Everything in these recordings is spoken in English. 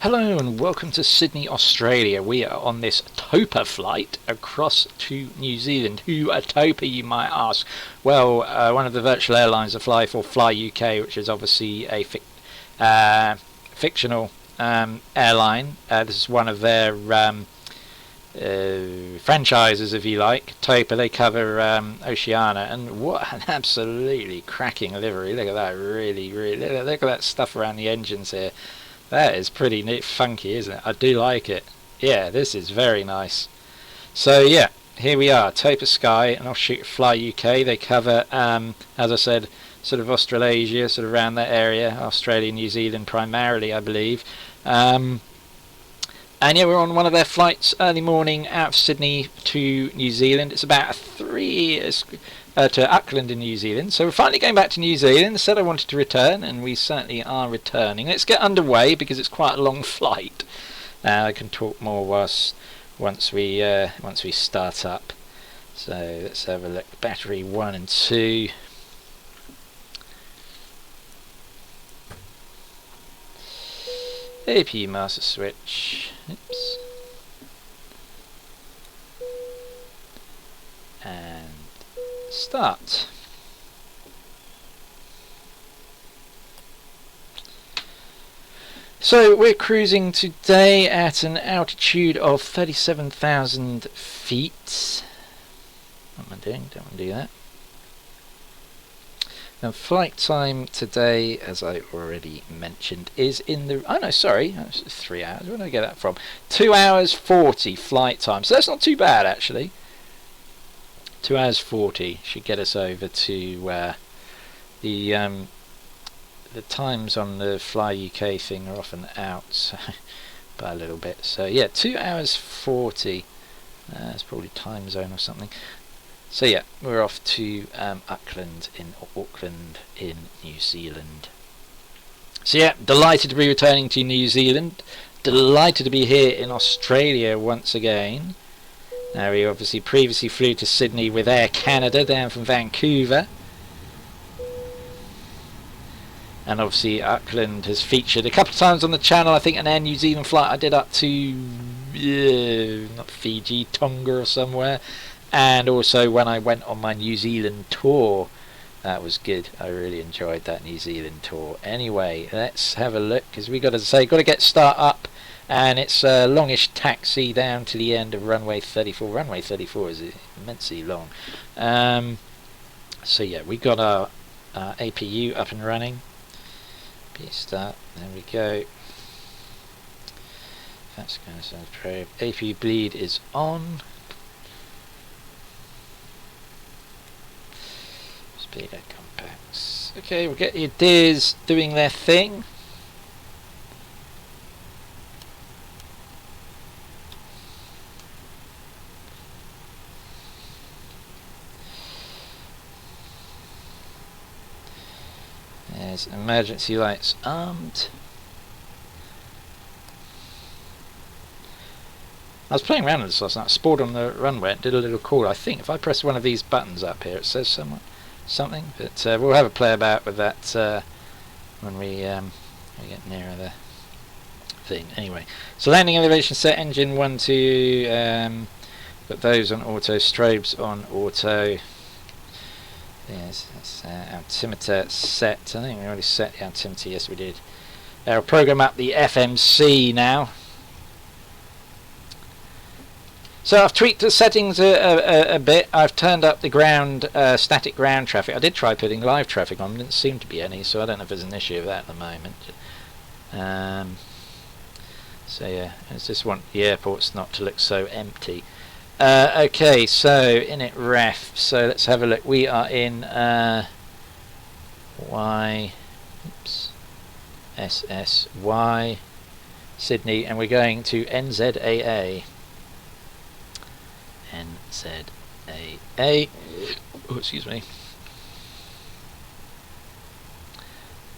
Hello and welcome to Sydney, Australia. We are on this Topa flight across to New Zealand. Who are Topa, you might ask? Well, one of the virtual airlines I fly for, Fly UK, which is obviously a fictional airline. This is one of their franchises, if you like. Topa, they cover Oceania, and what an absolutely cracking livery. Look at that, really, look at that stuff around the engines here. That is pretty neat, funky, isn't it? I do like it. Yeah, this is very nice. So yeah, here we are, Topa Sky and offshoot Fly UK. They cover, as I said, sort of Australasia, sort of around that area, Australia, New Zealand primarily, I believe. And yeah, we're on one of their flights early morning out of Sydney to New Zealand. It's about 3 years to Auckland in New Zealand. So we're finally going back to New Zealand. Said I wanted to return, and we certainly are returning. Let's get underway because it's quite a long flight. I can talk more once we start up. So let's have a look. Battery 1 and 2. APU master switch. Oops. And start. So we're cruising today at an altitude of 37,000 feet. What am I doing? Don't want to do that. Now, flight time today, as I already mentioned, is in the... Oh no, sorry, that's 3 hours. Where did I get that from? 2 hours 40 flight time. So that's not too bad, actually. 2 hours 40 should get us over to the times on the Fly UK thing are often out, so by a little bit. So yeah, 2 hours 40. That's probably time zone or something. So yeah, we're off to Auckland in New Zealand. So yeah, delighted to be returning to New Zealand. Delighted to be here in Australia once again. Now, we obviously previously flew to Sydney with Air Canada down from Vancouver. And obviously Auckland has featured a couple of times on the channel. I think an Air New Zealand flight I did up to not Fiji, Tonga or somewhere. And also when I went on my New Zealand tour. That was good. I really enjoyed that New Zealand tour. Anyway, let's have a look, because we got to get start up. And it's a longish taxi down to the end of runway 34. Runway 34 is immensely long. So yeah, we got our APU up and running. Start. There we go. That's going to sound probe. APU bleed is on. Speed at compacts. Okay, we'll get your DIRs doing their thing. There's emergency lights armed. I was playing around with this last night. I spawed on the runway and did a little call. I think if I press one of these buttons up here, it says something. But we'll have a play about with that when we get nearer the thing. Anyway, so landing elevation set, engine 1, 2. Got those on auto, strobes on auto. Yes, that's altimeter set. I think we already set the altimeter. Yes, we did. I'll program up the FMC now. So I've tweaked the settings a bit. I've turned up the ground static ground traffic. I did try putting live traffic on. Didn't seem to be any, so I don't know if there's an issue with that at the moment. So yeah, I just want the airports not to look so empty. Okay, so init ref. So let's have a look. We are in SSY Sydney, and we're going to NZAA. NZAA. Oh, excuse me.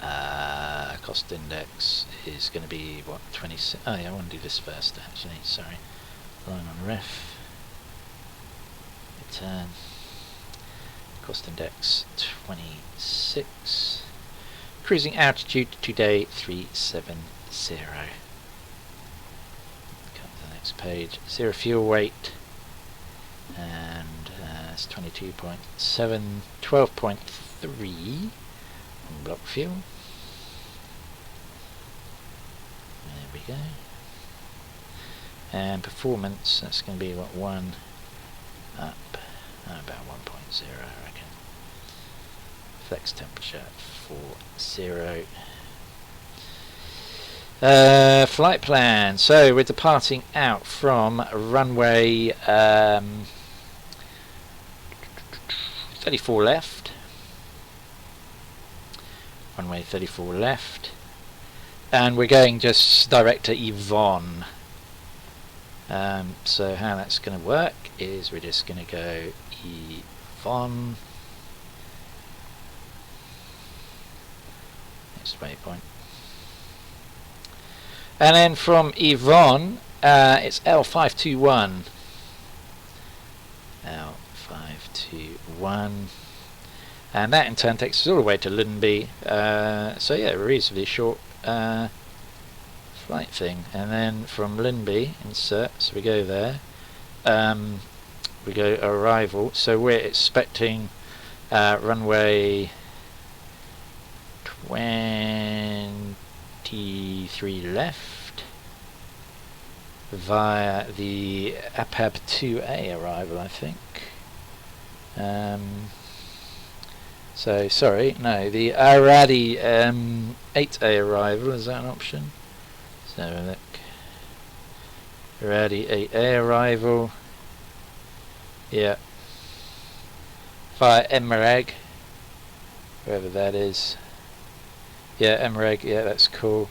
Cost index is going to be what, 26? Oh yeah, I want to do this first actually. Sorry. Line on ref. Return. Cost index 26. Cruising altitude today 370. next page. 0 fuel weight, and it's 22.7, 12.3 on block fuel. There we go. And performance, that's going to be what, 1 up, about 1.0 I reckon. Flex temperature 40. Flight plan. So we're departing out from runway 34 left. Runway 34 left. And we're going just direct to Yvonne. So how that's going to work is we're just going to go Yvonne. Next waypoint. And then from Yvonne, it's L521. L521. And that in turn takes us all the way to Lundby. So yeah, a reasonably short flight thing. And then from Lundby, insert, so we go there. We go arrival. So we're expecting runway 23 left via the APAB 2A arrival, I think. So sorry, no, the Aradi 8A arrival, is that an option? So look, Aradi 8A arrival, yeah, via Emmereg, wherever that is. Yeah, Emmereg, yeah, that's cool.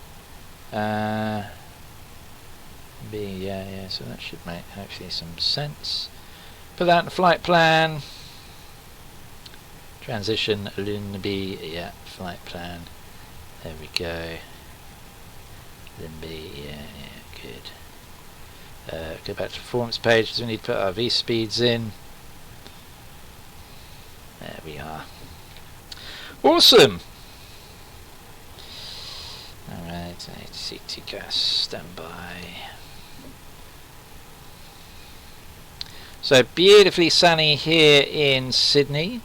B, yeah, so that should make hopefully some sense. Put that in the flight plan. Transition Lundby, yeah, flight plan. There we go. Lundby, yeah, good. Go back to the performance page because we need to put our V speeds in. There we are. Awesome! Alright, CT gas standby. So beautifully sunny here in Sydney.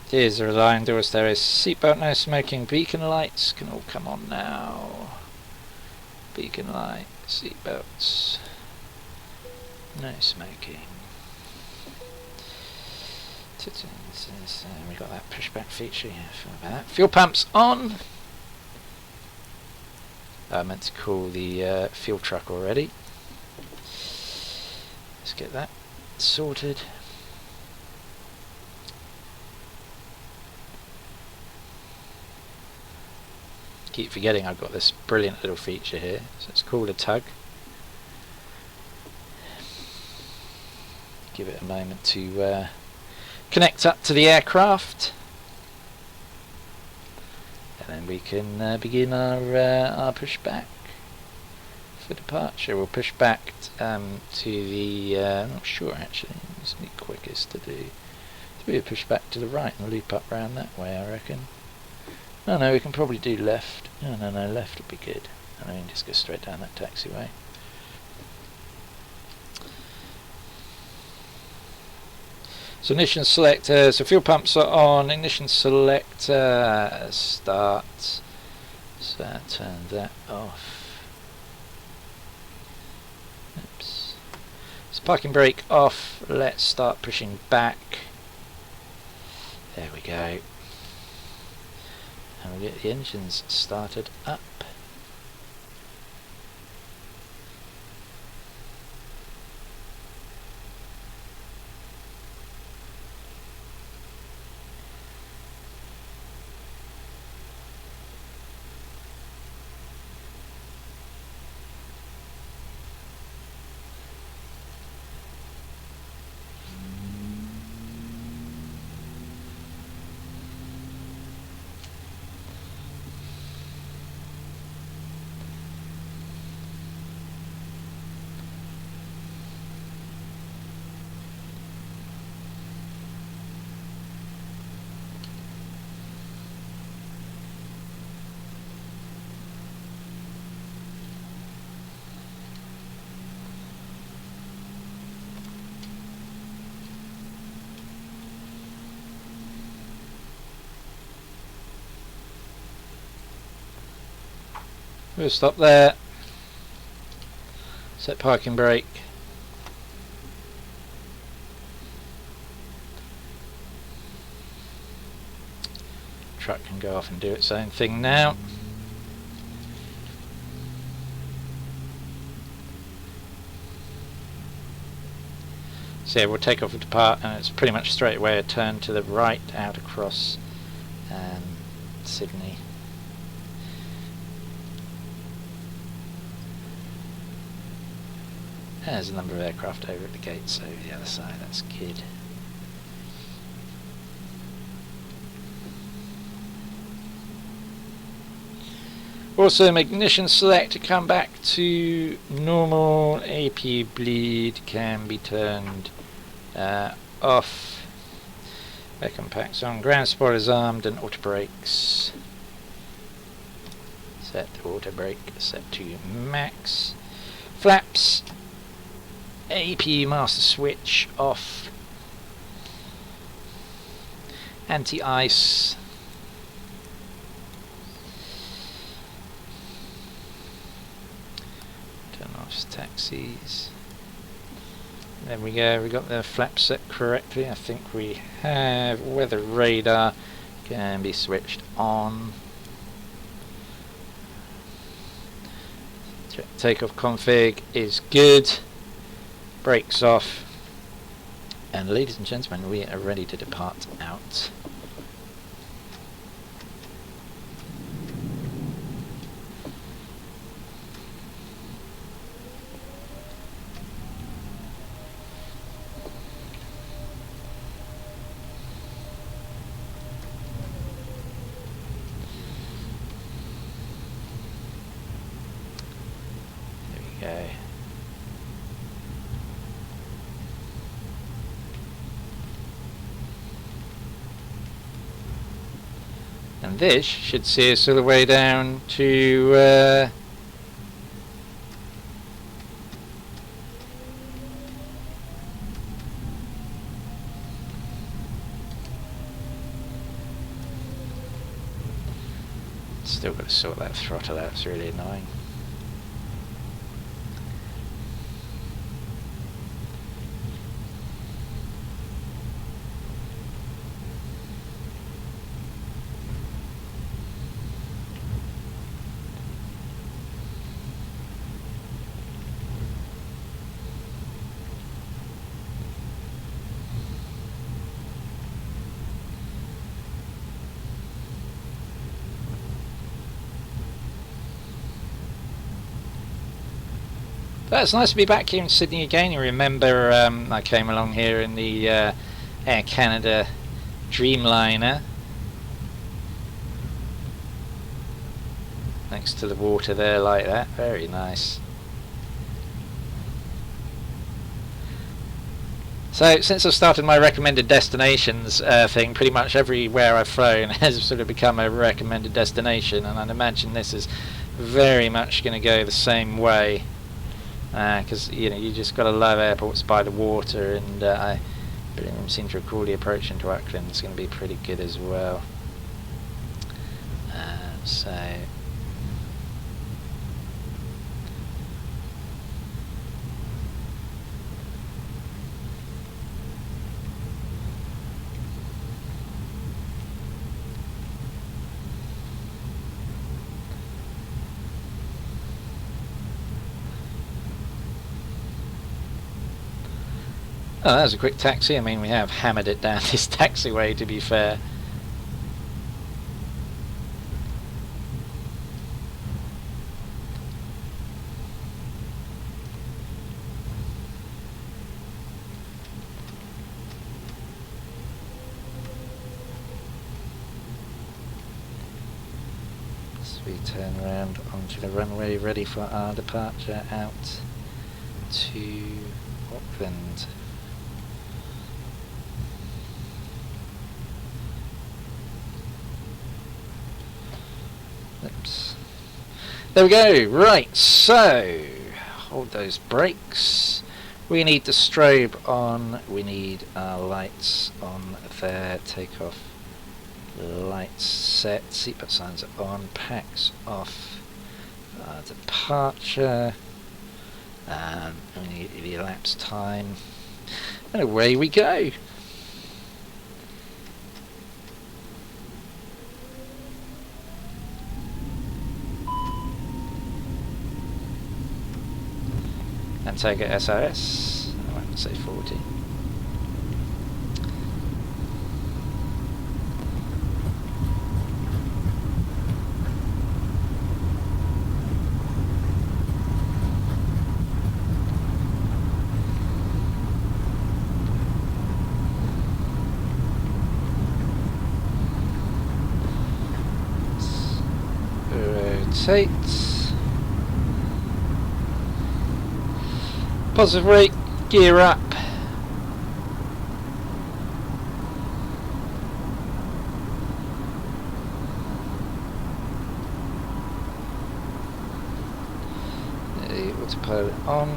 Here's a reminder, as there is seatbelt no smoking, beacon lights can all come on now. Beacon light, seatbelts, no smoking. We got that pushback feature, yeah, for that. Fuel pumps on. I meant to call the fuel truck already. Let's get that sorted. Keep forgetting I've got this brilliant little feature here. So it's called a tug. Give it a moment to connect up to the aircraft, and then we can begin our push back for departure. We'll push back to the I'm not sure actually, it's the quickest to do. We'll push back to the right and loop up round that way, I reckon. No, we can probably do left. No, left would be good. And then we can just go straight down that taxiway. So ignition selector, so fuel pumps are on, ignition selector, start, so turn that off. Oops. So parking brake off, let's start pushing back. There we go. And we'll get the engines started up. We'll stop there. Set parking brake. Truck can go off and do its own thing now. So yeah, we'll take off and depart, and it's pretty much straight away a turn to the right out across Sydney. There's a number of aircraft over at the gates over the other side, that's good. Also, ignition select to come back to normal. APU bleed can be turned off. Air compacts on. Ground spoilers armed and auto brakes. Set auto brake set to max. Flaps. APU master switch off. Anti-ice. Taxis. There we go, we got the flaps set correctly. I think we have weather radar can be switched on. Takeoff config is good. Brakes off. And ladies and gentlemen, we are ready to depart out. Okay. And this should see us all the way down to still got to sort that throttle out, it's really annoying. But it's nice to be back here in Sydney again. You remember I came along here in the Air Canada Dreamliner. Next to the water there like that. Very nice. So since I've started my recommended destinations thing, pretty much everywhere I've flown has sort of become a recommended destination, and I'd imagine this is very much going to go the same way. Because you know, you just got to love airports by the water, and I seem to recall the approach into Auckland is going to be pretty good as well. Oh, that was a quick taxi. I mean, we have hammered it down this taxiway, to be fair. So we turn around onto the runway, ready for our departure out to Auckland. Oops. There we go. Right, so hold those brakes. We need the strobe on. We need our lights on there. Take off. Lights set. Seatbelt signs are on. Packs off. departure, and the elapsed time, and away we go. And take it SOS, I won't say 40. Rotate. Positive rate, gear up. The autopilot on.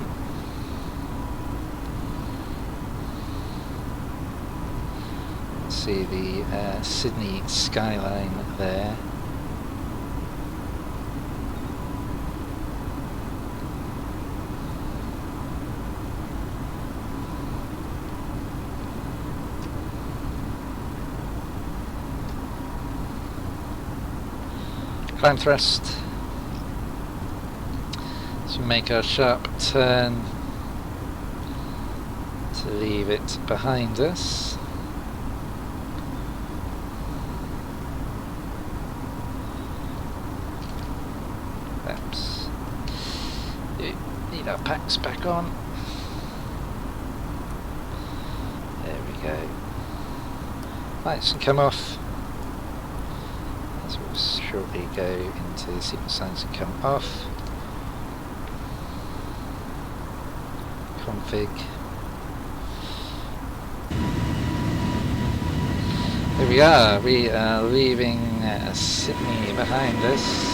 See the Sydney skyline there. Climb thrust to make our sharp turn to leave it behind us. Perhaps need our packs back on. There we go. Lights can come off. We'll shortly go into the sequence signs and come off. Config. Here we are leaving Sydney behind us.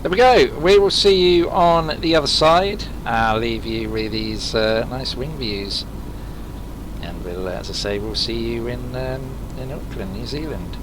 There we go. We will see you on the other side. I'll leave you with these nice wing views, and we'll, as I say, we'll see you in Auckland, New Zealand.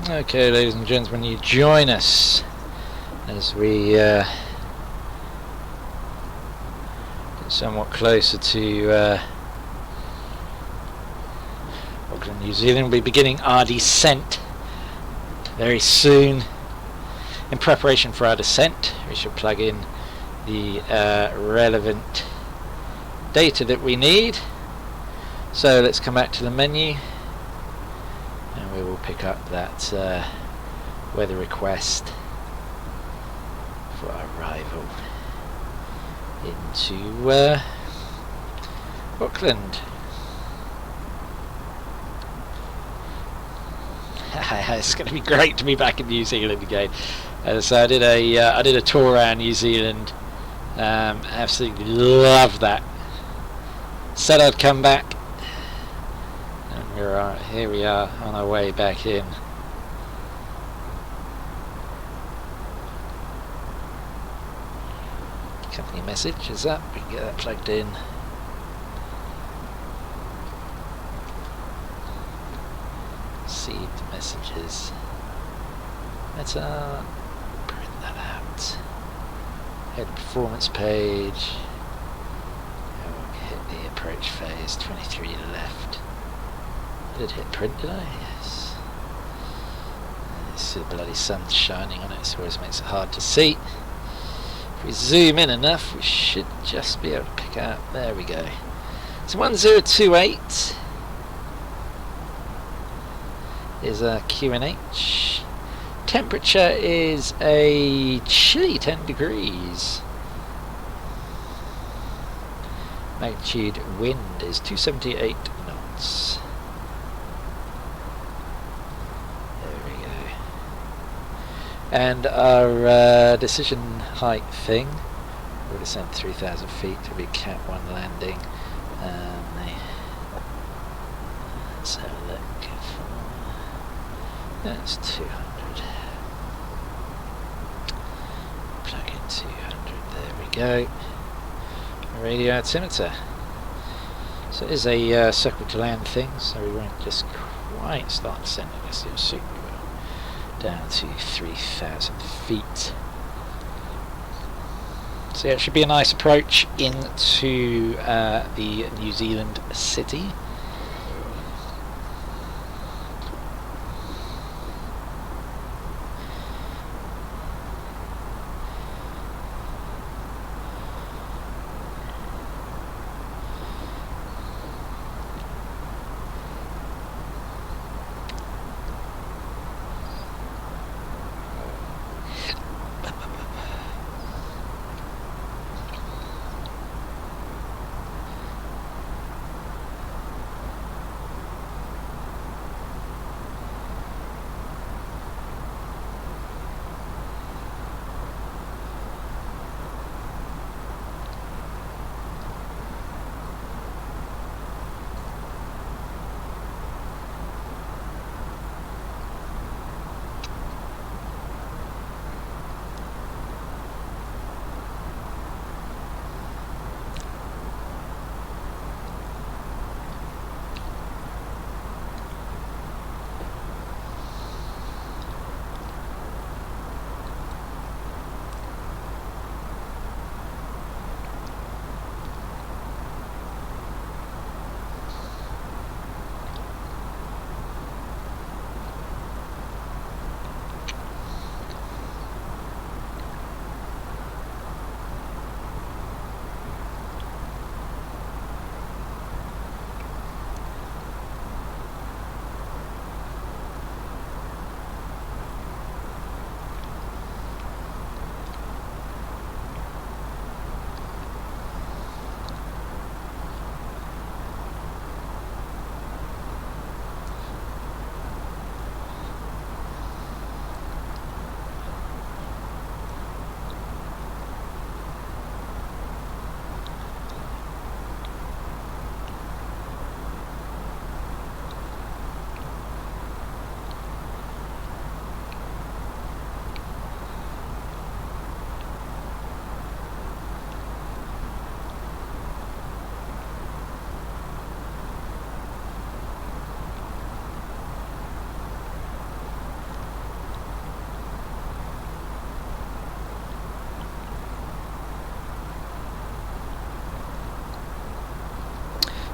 Okay, ladies and gentlemen, you join us as we get somewhat closer to Auckland, New Zealand. We'll be beginning our descent very soon. In preparation for our descent, we should plug in the relevant data that we need. So let's come back to the menu and we will pick up that weather request for arrival into Auckland. It's going to be great to be back in New Zealand again. So I did a tour around New Zealand. Absolutely loved that. Said I'd come back, and here we are on our way back in. Company message is up. We can get that plugged in. Received messages. Let's print that out. Head performance page. We'll hit the approach phase. 23 left. I did hit print, did I? Yes. You see the bloody sun shining on it, so it always makes it hard to see. If we zoom in enough, we should just be able to pick out. There we go. It's 1028. Is a QNH. Temperature is a chilly 10 degrees. Magnitude wind is 278 knots. There we go. And our decision height thing, we'll descend 3,000 feet to be Cat 1 landing. Let's have a look. That's 200. Plug in 200. There we go. Radio altimeter. So it is a circle to land thing, so we won't just quite start descending. Let's do a super down to 3,000 feet. So yeah, it should be a nice approach into the New Zealand city.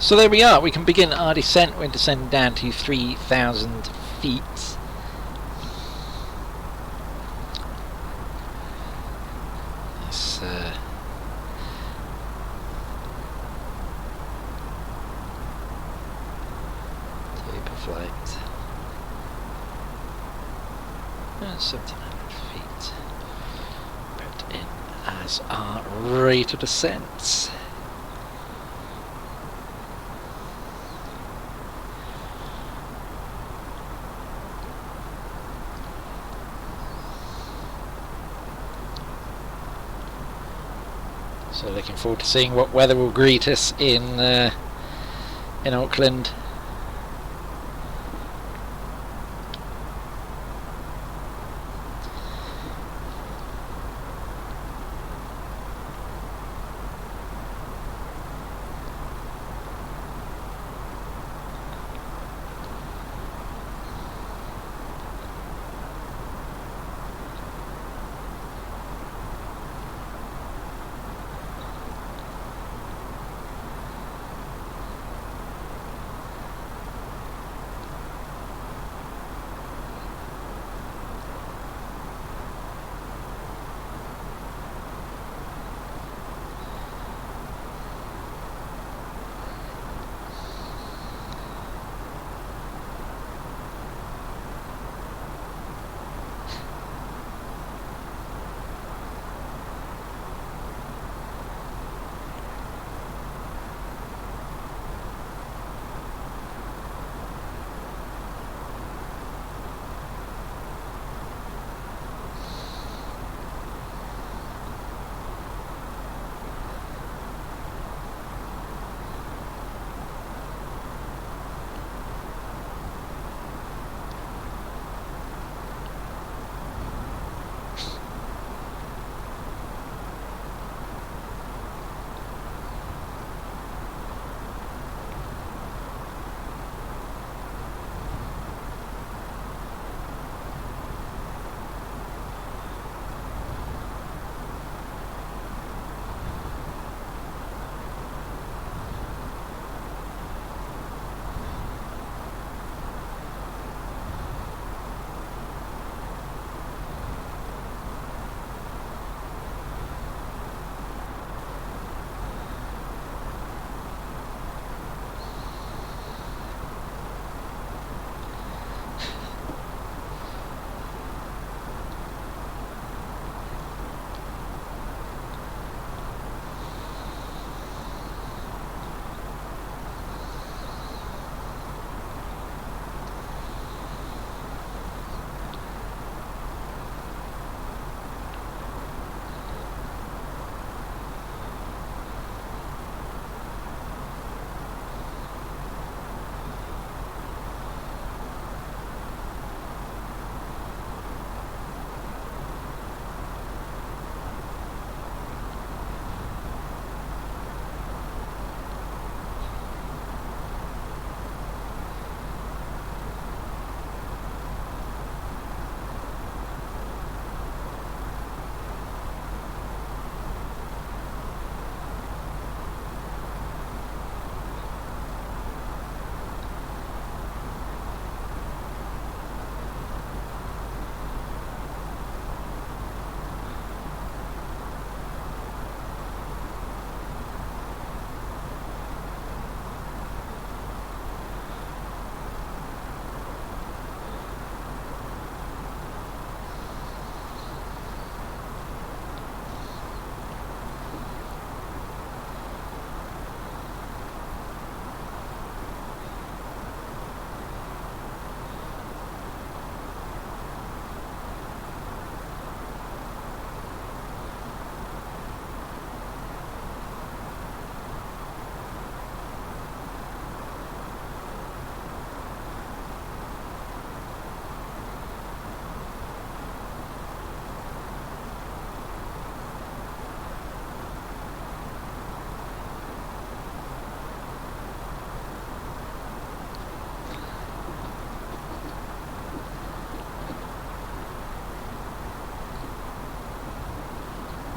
So there we are, we can begin our descent. We're descending down to 3,000 feet. It's Topa flight. 1,700 feet. Put in as our rate of descent. So looking forward to seeing what weather will greet us in Auckland.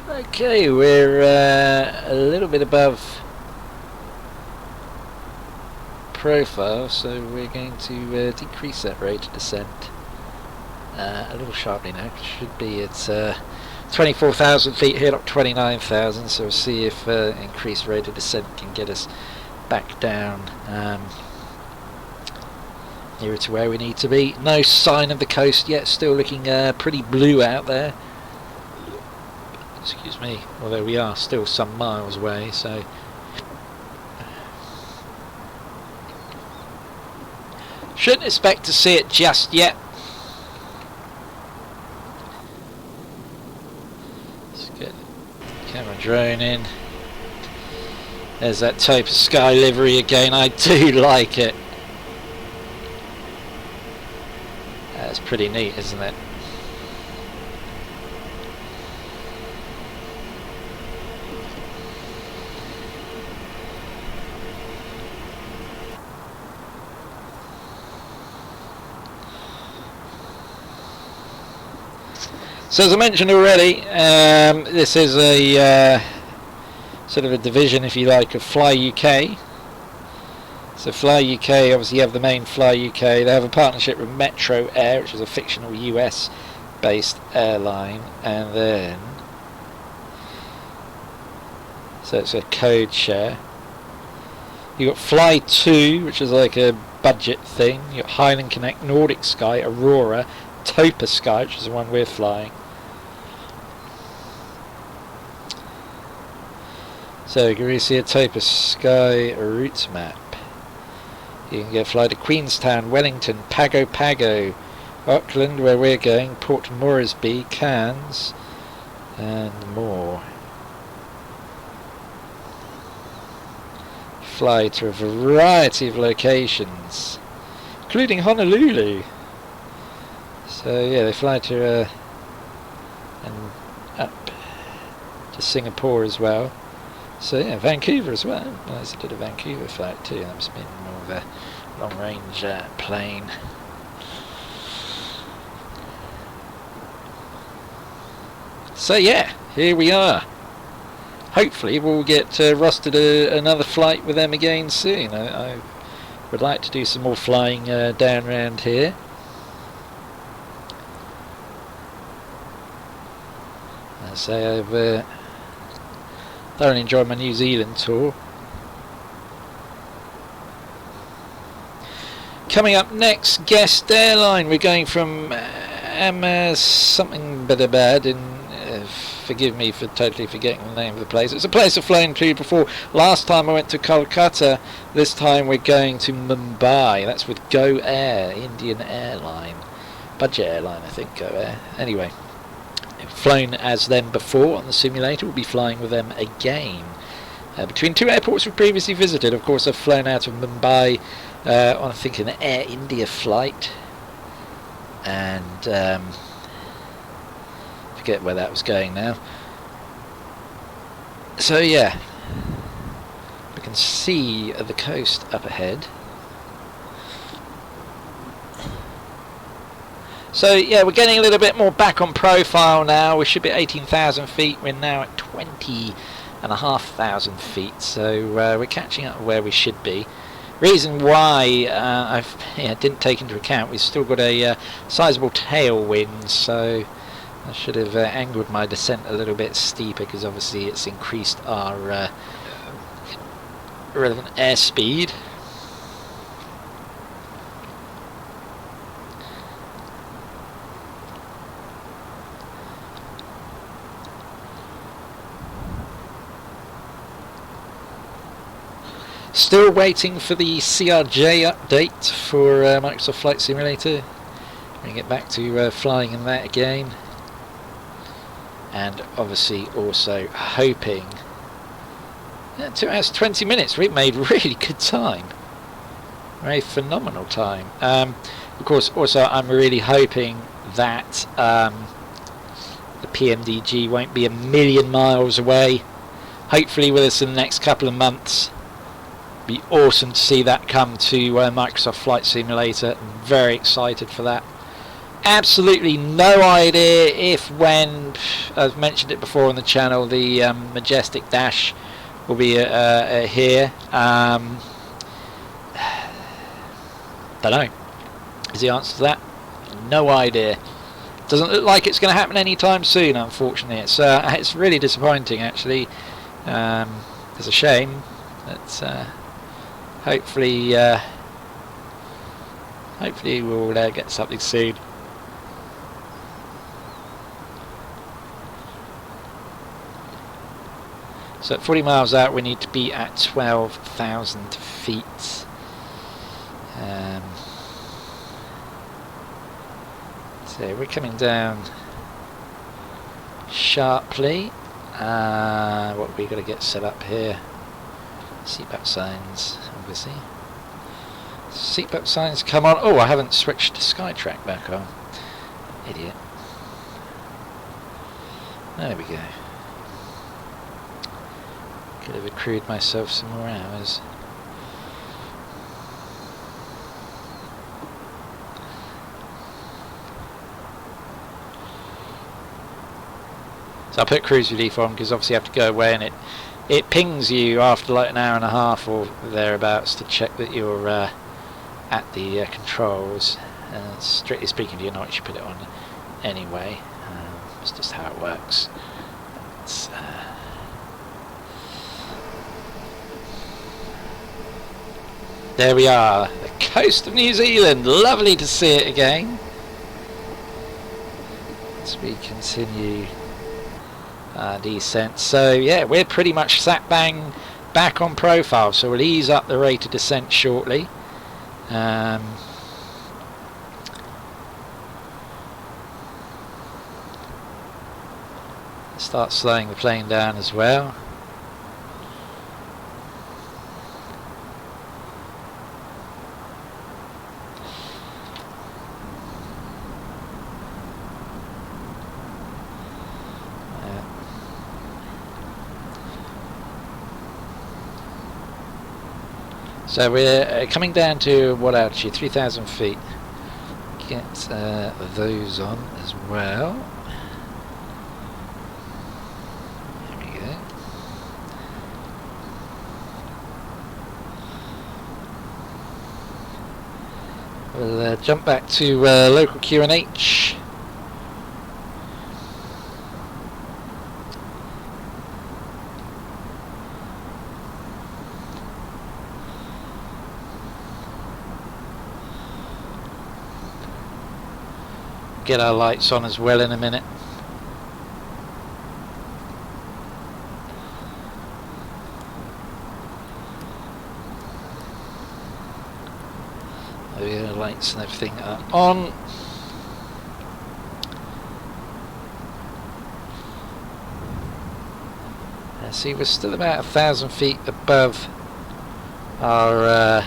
Okay, we're a little bit above profile, so we're going to decrease that rate of descent a little sharply now. It should be at 24,000 feet here, not 29,000, so we'll see if increased rate of descent can get us back down nearer to where we need to be. No sign of the coast yet, still looking pretty blue out there. Excuse me, although we are still some miles away, so shouldn't expect to see it just yet. Let's get the camera drone in. There's that Topa Sky livery again. I do like it. That's pretty neat, isn't it? So as I mentioned already, this is a sort of a division, if you like, of Fly UK. So Fly UK, obviously you have the main Fly UK. They have a partnership with Metro Air, which is a fictional US based airline, and then so it's a code share. You got Fly 2, which is like a budget thing. You got Highland Connect, Nordic Sky, Aurora, Topa Sky, which is the one we're flying. So you can really see a Topa Sky route map. You can go fly to Queenstown, Wellington, Pago Pago, Auckland, where we're going, Port Moresby, Cairns, and more. Fly to a variety of locations, including Honolulu. So yeah, they fly to and up to Singapore as well. So yeah, Vancouver as well. Well, I did a Vancouver flight too. That must have been more of a long-range plane. So yeah, here we are. Hopefully we'll get rostered another flight with them again soon. I would like to do some more flying down around here. I say I've thoroughly enjoyed my New Zealand tour. Coming up next, guest airline. We're going from MS something bad in forgive me for totally forgetting the name of the place. It's a place I've flown to before. Last time I went to Kolkata. This time we're going to Mumbai. That's with Go Air, Indian airline. Budget airline, I think, Go Air. Anyway, I've flown as them before on the simulator. We'll be flying with them again. Between two airports we've previously visited. Of course, I've flown out of Mumbai on, I think, an Air India flight. And forget where that was going now. So yeah, we can see the coast up ahead. So yeah, we're getting a little bit more back on profile now. We should be at 18,000 feet. We're now at 20,500 feet. So we're catching up where we should be. Reason why I didn't take into account, we've still got a sizable tailwind, so I should have angled my descent a little bit steeper, because obviously it's increased our relevant airspeed. Still waiting for the CRJ update for Microsoft Flight Simulator. We're going to get back to flying in that again. And obviously also hoping... 2 hours 20 minutes, we've made really good time. Very phenomenal time. Of course, also I'm really hoping that the PMDG won't be a million miles away. Hopefully with us in the next couple of months. Be awesome to see that come to Microsoft Flight Simulator. I'm very excited for that. Absolutely no idea if, when I've mentioned it before on the channel, the Majestic Dash will be here. Don't know. Is the answer to that? No idea. Doesn't look like it's going to happen anytime soon, unfortunately. It's really disappointing, actually. It's a shame. But hopefully we'll get something soon. So at 40 miles out, we need to be at 12,000 feet. So we're coming down sharply. What have we got to get set up here? Seatbelt signs, obviously. Seatbelt signs come on. Oh, I haven't switched SkyTrack back on. Idiot. There we go. Could have accrued myself some more hours. So I put cruise relief on because obviously you have to go away, and it pings you after like an hour and a half or thereabouts to check that you're at the controls. Strictly speaking, you know what, you should put it on anyway. It's just how it works. There we are, the coast of New Zealand. Lovely to see it again. As we continue our descent. So yeah, we're pretty much sat bang back on profile. So we'll ease up the rate of descent shortly. Start slowing the plane down as well. So we're coming down to what altitude? 3,000 feet. Get those on as well. There we go. We'll jump back to local QNH. Get our lights on as well in a minute. The lights and everything are on. See, we're still about 1,000 feet above our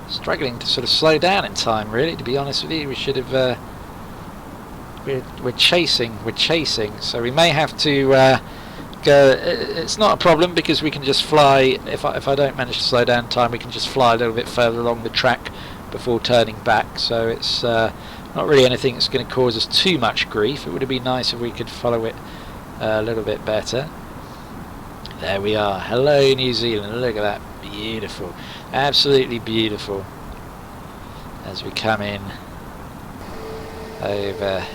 struggling to sort of slow down in time, really, to be honest with you. We should have we're chasing, so we may have to go. It's not a problem because we can just fly. If I don't manage to slow down time, we can just fly a little bit further along the track before turning back, so it's not really anything that's going to cause us too much grief. It would have been nice if we could follow it a little bit better. There we are. Hello New Zealand. Look at that. Beautiful. Absolutely beautiful. As we come in over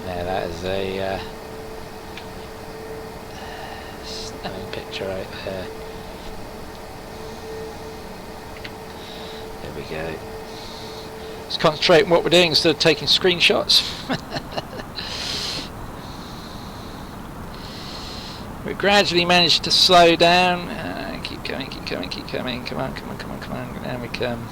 there, that is a stunning picture right there. There we go. Let's concentrate on what we're doing instead of taking screenshots. We gradually managed to slow down. Keep coming, keep coming, keep coming. Come on, come on, come on, come on. Down we come.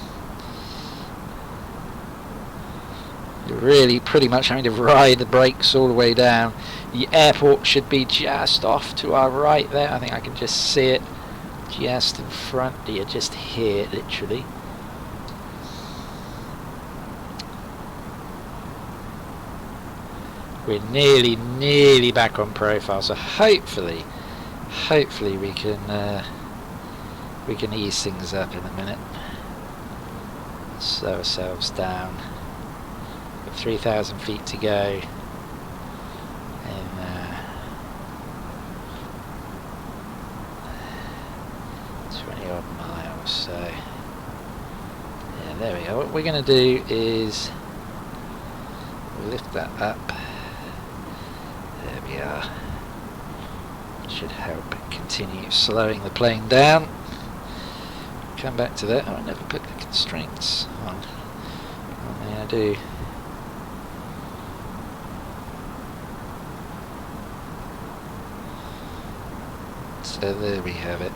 You're really pretty much having to ride the brakes all the way down. The airport should be just off to our right there. I think I can just see it just in front. You're just here, literally. We're nearly back on profile, so hopefully we can ease things up in a minute. Slow ourselves down. Got 3,000 feet to go. And 20 odd miles, so yeah, there we go. What we're going to do is lift that up. There we are. Should help continue slowing the plane down. Come back to that. Oh, I never put the constraints on. What may I do? So there we have it.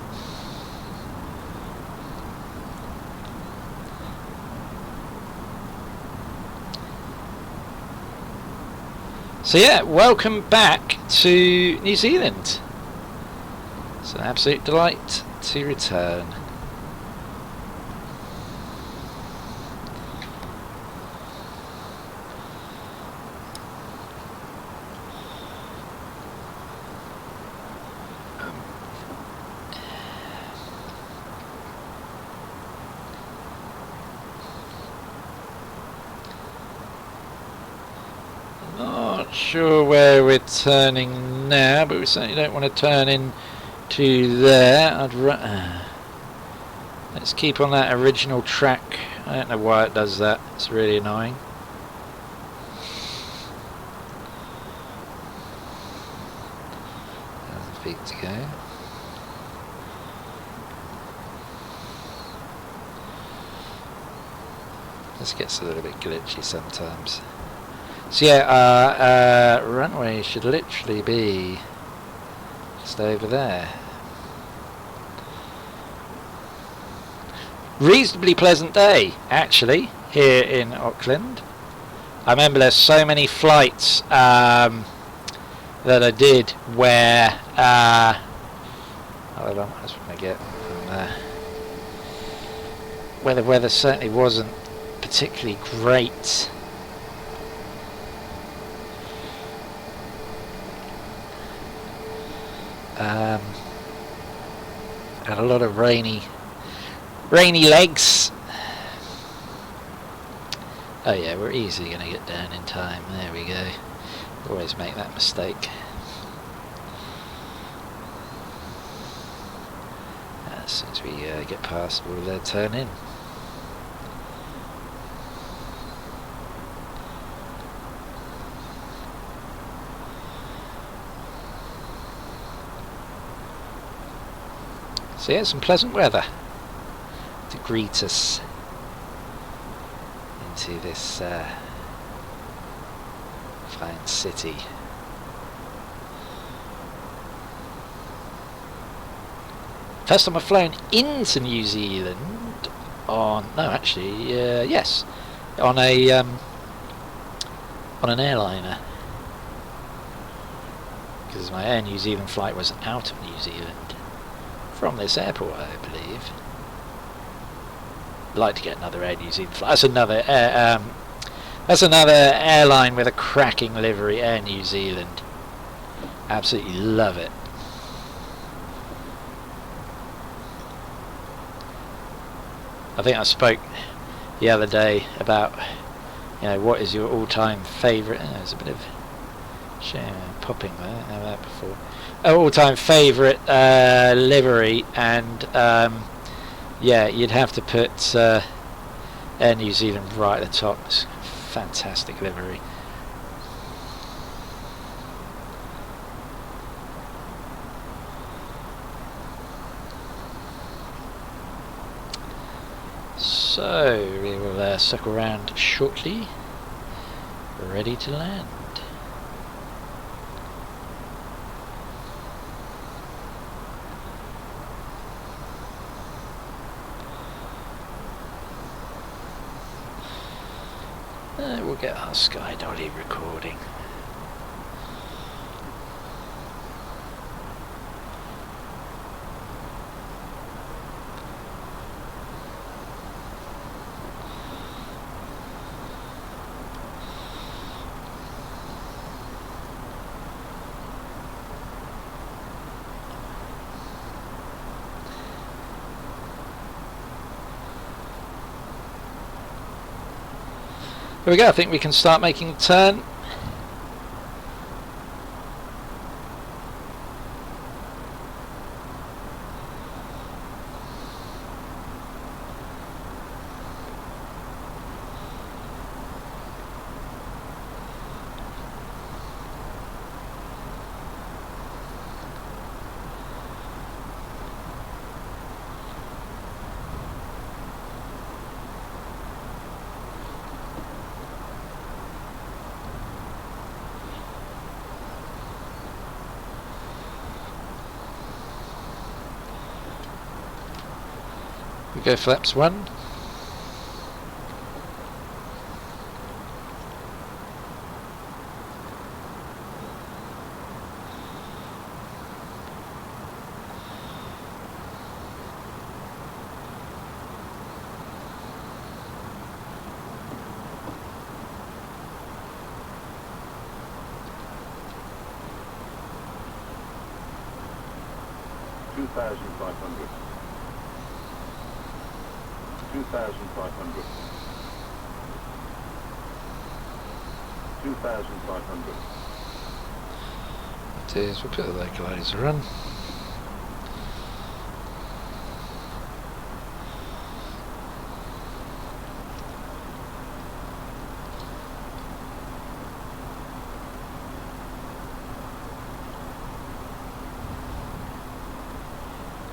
So yeah, welcome back to New Zealand. It's an absolute delight to return. Sure where we're turning now, but we certainly don't want to turn into there. Let's keep on that original track. I don't know why it does that. It's really annoying. There's the feet to go. This gets a little bit glitchy sometimes. So yeah, our runway should literally be just over there. Reasonably pleasant day, actually, here in Auckland. I remember there's so many flights that I did where hold on, that's what I get from where the weather certainly wasn't particularly great. Had a lot of rainy legs. Oh yeah, we're easily going to get down in time. There we go. Always make that mistake. As soon as we get past, we'll turn in. So yeah, some pleasant weather to greet us into this fine city. First time I've flown into New Zealand on yes, on an airliner, because my Air New Zealand flight was out of New Zealand. From this airport, I believe. I'd like to get another Air New Zealand flight. That's another airline with a cracking livery, Air New Zealand. Absolutely love it. I think I spoke the other day about, what is your all-time favourite? There's a bit of popping there. I didn't know that before. All-time favourite livery, and yeah, you'd have to put Air New Zealand right at the top. It's fantastic livery. So we will circle around shortly, ready to land. We'll get our Sky Dolly recording. There we go, I think we can start making the turn. We go flaps 1. It is, we'll put the localizer on.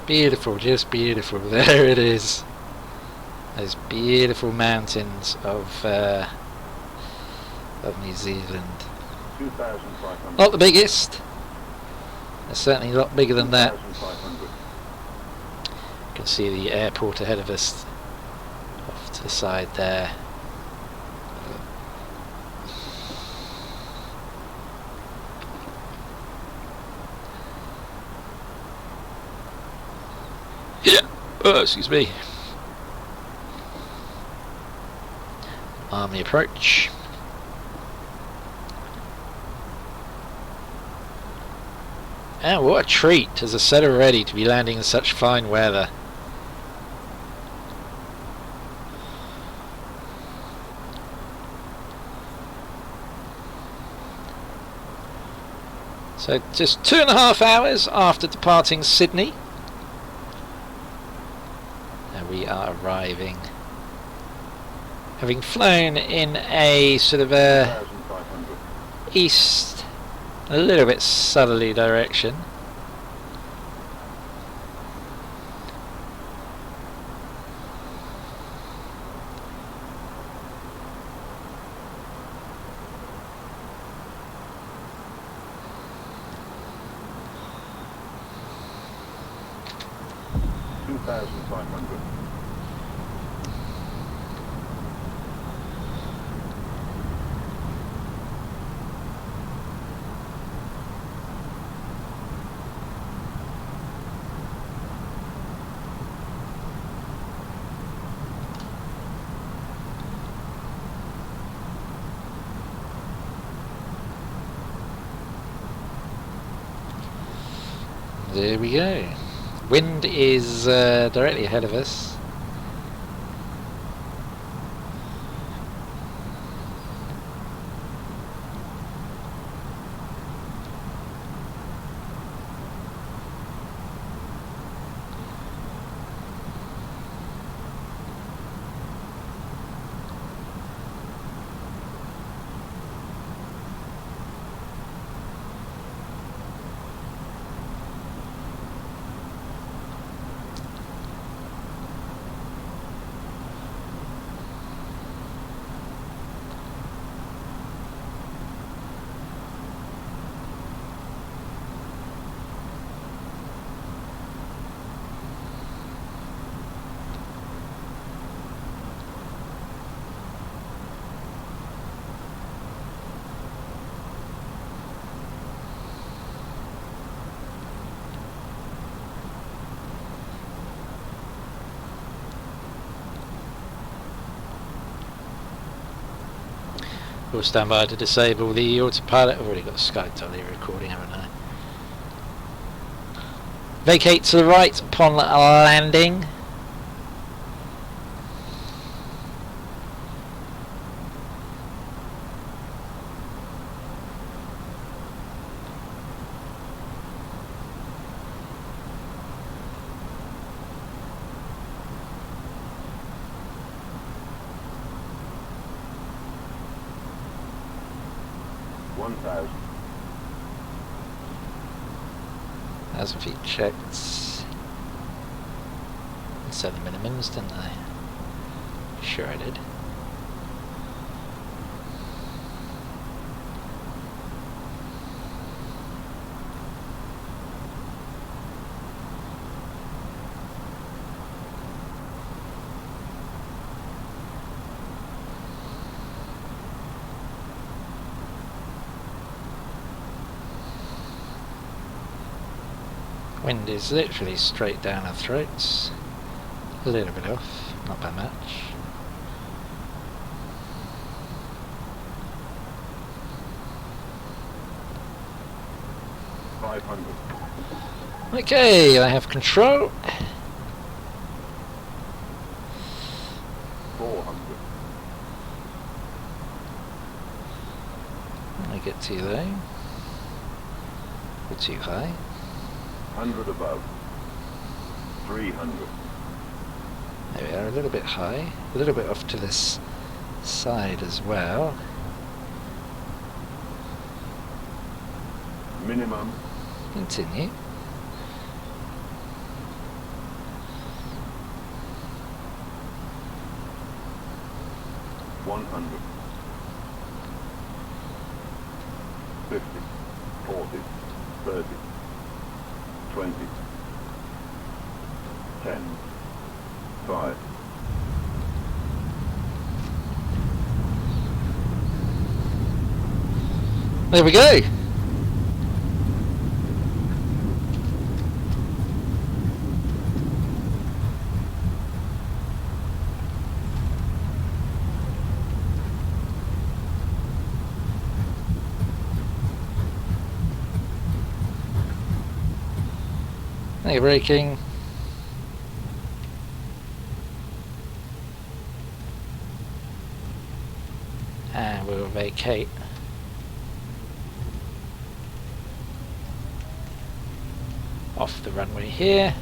Beautiful, just beautiful. There it is. Those beautiful mountains of New Zealand. Not the biggest. They're certainly a lot bigger than that. You can see the airport ahead of us off to the side there. Oh, excuse me. On the approach. And what a treat as a SATA-ready to be landing in such fine weather. So just 2.5 hours after departing Sydney. We are arriving, having flown in a sort of a east, a little bit southerly direction. There we go. Wind is directly ahead of us. We'll stand by to disable the autopilot. I've already got SkyTele recording, haven't I? Vacate to the right upon landing. As feet checked. Set the minimums, didn't I? Sure I did. Wind is literally straight down our throats. A little bit off, not by much. Okay, I have control. 400. I get too low. Or too high. 100 above. 300. There we are, a little bit high. A little bit off to this side as well. Minimum. Continue. $100. 50. 40. 30. 20. 10. 5. There we go. Hey, braking. And we'll vacate. Off the runway here.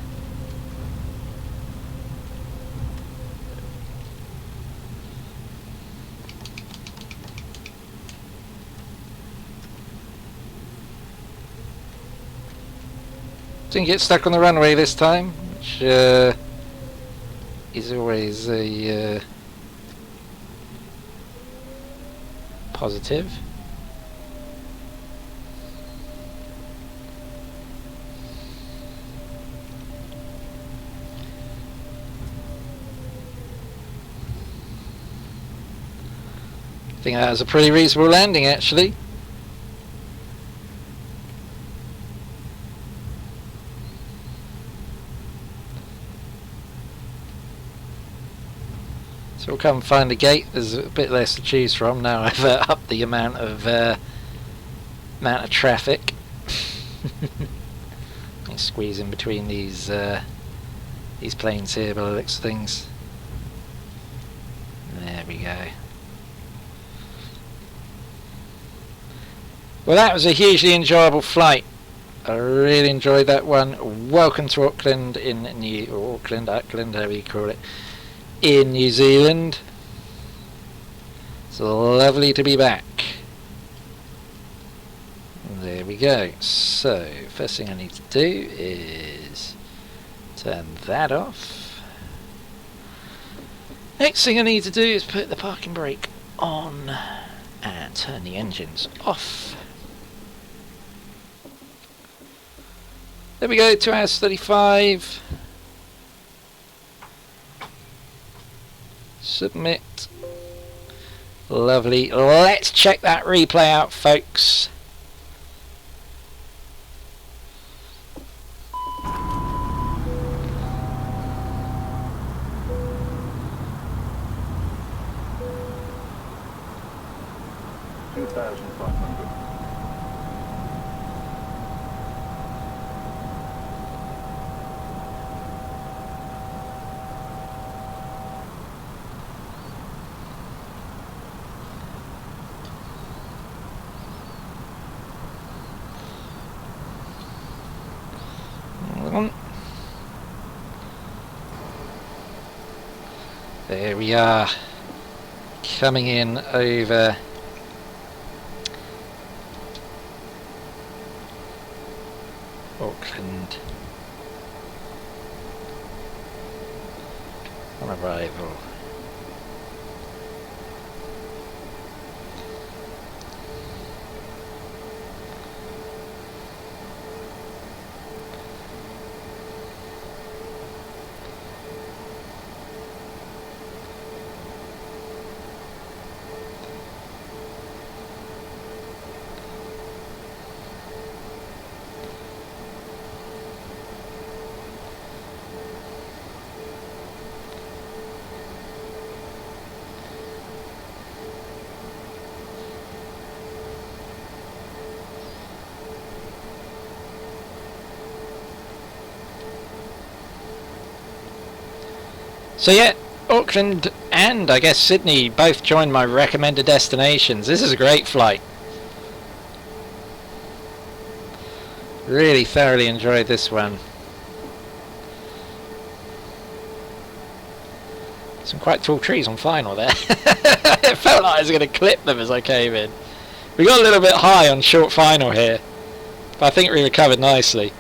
Didn't get stuck on the runway this time, which is always a positive. I think that was a pretty reasonable landing, actually. So we'll come find the gate. There's a bit less to choose from now. I've upped the amount of traffic. I squeeze in between these planes here by the looks of things. There we go. Well, that was a hugely enjoyable flight. I really enjoyed that one. Welcome to Auckland in Auckland, however you call it, in New Zealand. It's lovely to be back. There we go. So, first thing I need to do is turn that off. Next thing I need to do is put the parking brake on and turn the engines off. There we go, 2 hours 35. Submit. Lovely. Let's check that replay out, folks. There we are, coming in over Auckland on arrival. So yeah, Auckland and I guess Sydney both joined my recommended destinations. This is a great flight. Really thoroughly enjoyed this one. Some quite tall trees on final there. It felt like I was going to clip them as I came in. We got a little bit high on short final here, but I think we recovered nicely.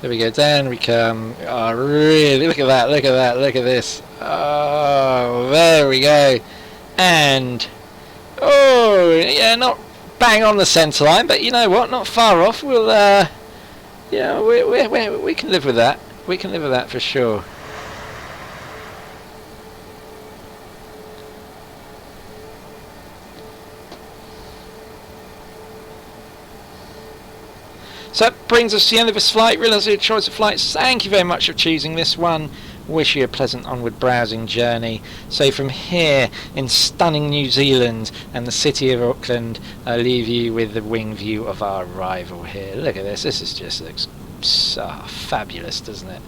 There we go, down we come. Oh, really, look at that, look at that, look at this. Oh, there we go. And, oh, yeah, not bang on the centre line, but you know what, not far off. We'll, yeah, we can live with that. We can live with that for sure. So that brings us to the end of this flight. Realise your choice of flights. Thank you very much for choosing this one. Wish you a pleasant onward browsing journey. So from here in stunning New Zealand and the city of Auckland, I leave you with the wing view of our arrival here. Look at this. This is just looks so fabulous, doesn't it?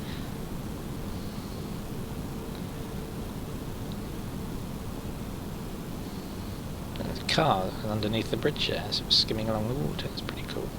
There's a car underneath the bridge there, so it's skimming along the water. It's pretty cool.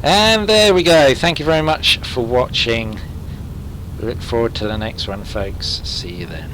And there we go. Thank you very much for watching. Look forward to the next one, folks. See you then.